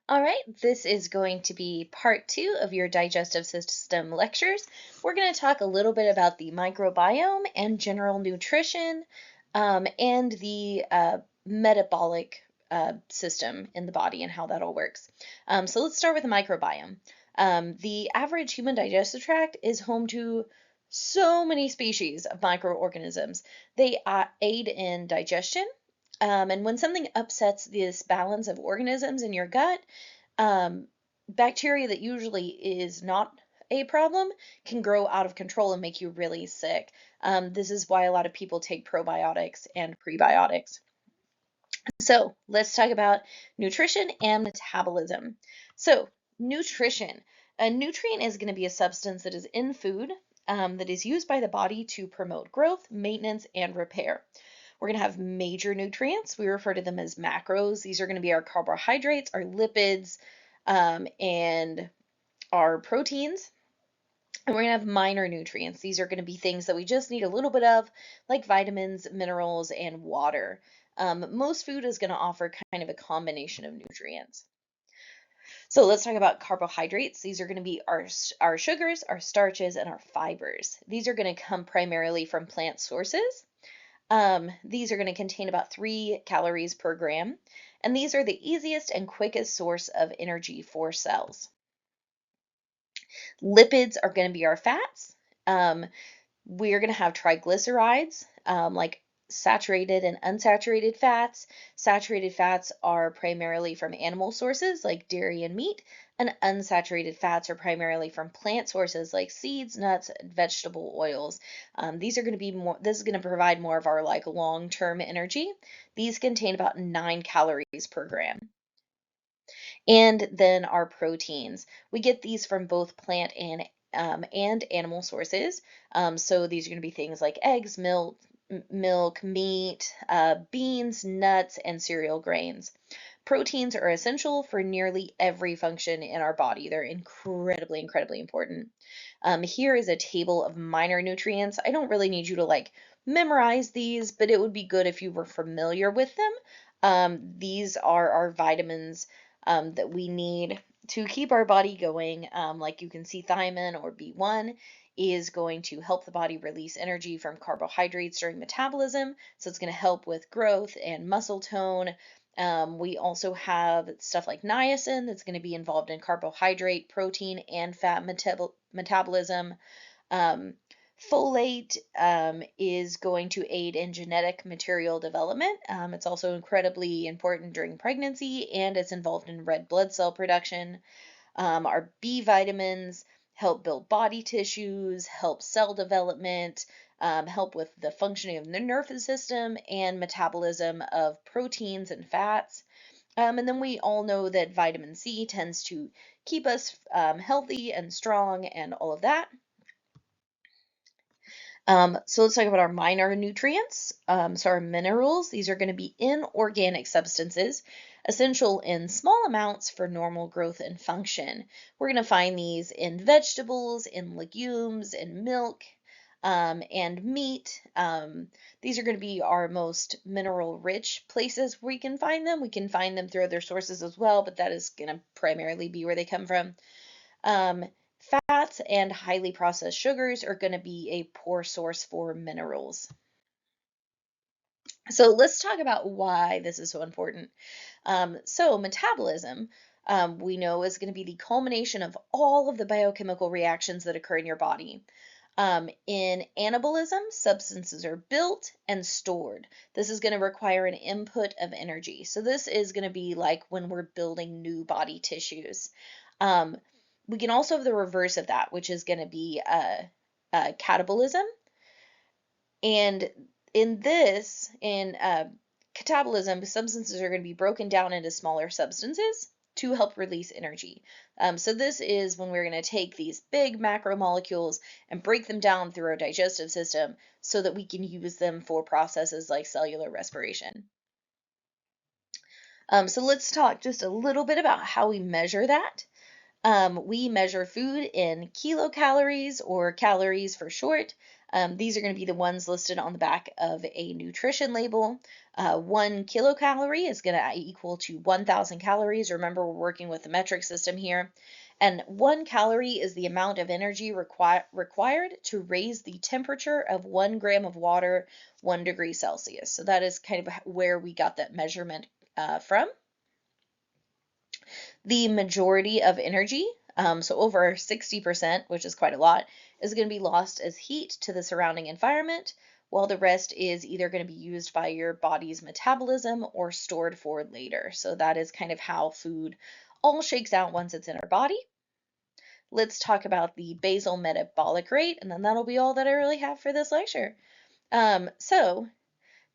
All right, this is going to be part two of your digestive system lectures. We're going to talk a little bit about the microbiome and general nutrition and the metabolic system in the body and how that all works. So let's start with the microbiome. The average human digestive tract is home to so many species of microorganisms. They aid in digestion. And when something upsets this balance of organisms in your gut, um, bacteria that usually is not a problem can grow out of control and make you really sick. This is why a lot of people take probiotics and prebiotics. So let's talk about nutrition and metabolism. So, nutrition. A nutrient is going to be a substance that is in food that is used by the body to promote growth, maintenance, and repair. We're going to have major nutrients. We refer to them as macros. These are going to be our carbohydrates, our lipids, and our proteins. And we're going to have minor nutrients. These are going to be things that we just need a little bit of, like vitamins, minerals, and water. Most food is going to offer kind of a combination of nutrients. So let's talk about carbohydrates. These are going to be our sugars, our starches, and our fibers. These are going to come primarily from plant sources. These are going to contain about 3 calories per gram, and these are the easiest and quickest source of energy for cells. Lipids are going to be our fats. Um, we're going to have triglycerides, like saturated and unsaturated fats. Saturated fats are primarily from animal sources like dairy and meat, and unsaturated fats are primarily from plant sources like seeds, nuts, and vegetable oils. These are going to be more, this is going to provide more of our like long-term energy. These contain about 9 calories per gram. And then our proteins. We get these from both plant and animal sources. So these are going to be things like eggs, milk, meat, beans, nuts, and cereal grains. Proteins are essential for nearly every function in our body. They're incredibly, incredibly important. Here is a table of minor nutrients. I don't really need you to like memorize these, but it would be good if you were familiar with them. These are our vitamins that we need to keep our body going. Like you can see, thiamine or B1 is going to help the body release energy from carbohydrates during metabolism. So it's going to help with growth and muscle tone. We also have stuff like niacin that's going to be involved in carbohydrate, protein, and fat metabolism. Um, Folate is going to aid in genetic material development. It's also incredibly important during pregnancy and it's involved in red blood cell production. Our B vitamins help build body tissues, help cell development, help with the functioning of the nervous system and metabolism of proteins and fats. And then we all know that vitamin C tends to keep us healthy and strong and all of that. So let's talk about our minor nutrients. So our minerals, these are going to be inorganic substances, essential in small amounts for normal growth and function. We're going to find these in vegetables, in legumes, in milk, and meat. These are going to be our most mineral-rich places where we can find them. We can find them through other sources as well, but that is going to primarily be where they come from. Um, Fats and highly processed sugars are going to be a poor source for minerals. So let's talk about why this is so important. So metabolism, we know is going to be the culmination of all of the biochemical reactions that occur in your body. In anabolism, substances are built and stored. This is going to require an input of energy. So this is going to be like when we're building new body tissues. Um, we can also have the reverse of that, which is going to be catabolism. And in catabolism, substances are going to be broken down into smaller substances to help release energy. So this is when we're going to take these big macromolecules and break them down through our digestive system so that we can use them for processes like cellular respiration. So let's talk just a little bit about how we measure that. We measure food in kilocalories or calories for short. These are going to be the ones listed on the back of a nutrition label. 1 kilocalorie is going to equal to 1,000 calories. Remember, we're working with the metric system here. And 1 calorie is the amount of energy required to raise the temperature of 1 gram of water 1 degree Celsius. So that is kind of where we got that measurement from. The majority of energy, so over 60%, which is quite a lot, is going to be lost as heat to the surrounding environment, while the rest is either going to be used by your body's metabolism or stored for later. So that is kind of how food all shakes out once it's in our body. Let's talk about the basal metabolic rate, and then that'll be all that I really have for this lecture. So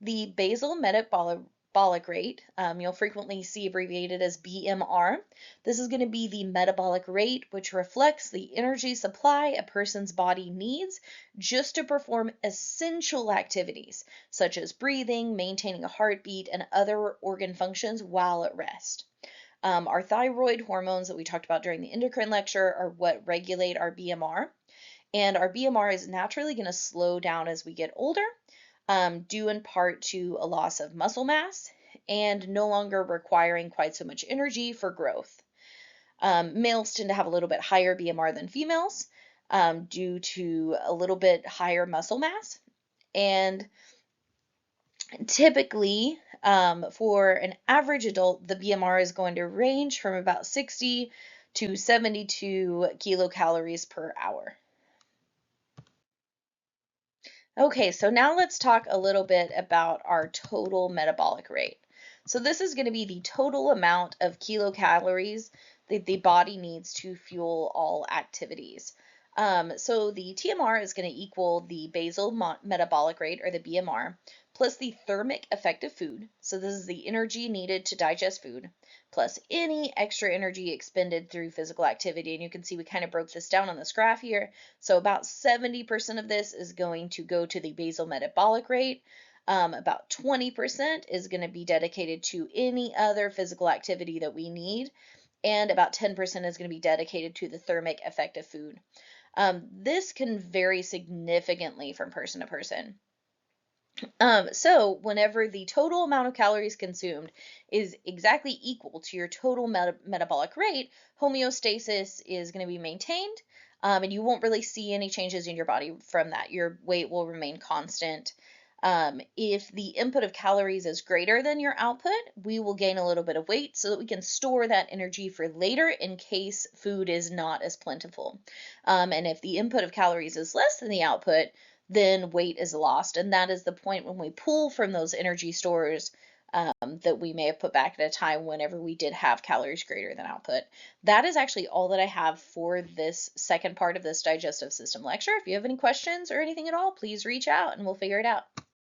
the basal metabolic rate, you'll frequently see abbreviated as BMR. This is going to be the metabolic rate, which reflects the energy supply a person's body needs just to perform essential activities, such as breathing, maintaining a heartbeat, and other organ functions while at rest. Our thyroid hormones that we talked about during the endocrine lecture are what regulate our BMR. And our BMR is naturally going to slow down as we get older, due in part to a loss of muscle mass and no longer requiring quite so much energy for growth. Males tend to have a little bit higher BMR than females, due to a little bit higher muscle mass. And typically, for an average adult, the BMR is going to range from about 60 to 72 kilocalories per hour. Okay, so now let's talk a little bit about our total metabolic rate. So this is going to be the total amount of kilocalories that the body needs to fuel all activities. So the TMR is going to equal the basal metabolic rate, or the BMR, plus the thermic effect of food. So this is the energy needed to digest food, plus any extra energy expended through physical activity. And you can see we kind of broke this down on this graph here. So about 70% of this is going to go to the basal metabolic rate. About 20% is going to be dedicated to any other physical activity that we need. And about 10% is going to be dedicated to the thermic effect of food. This can vary significantly from person to person. So whenever the total amount of calories consumed is exactly equal to your total metabolic rate, homeostasis is going to be maintained, and you won't really see any changes in your body from that. Your weight will remain constant. If the input of calories is greater than your output, we will gain a little bit of weight so that we can store that energy for later in case food is not as plentiful. And if the input of calories is less than the output, then weight is lost. And that is the point when we pull from those energy stores that we may have put back at a time whenever we did have calories greater than output. That is actually all that I have for this second part of this digestive system lecture. If you have any questions or anything at all, please reach out and we'll figure it out.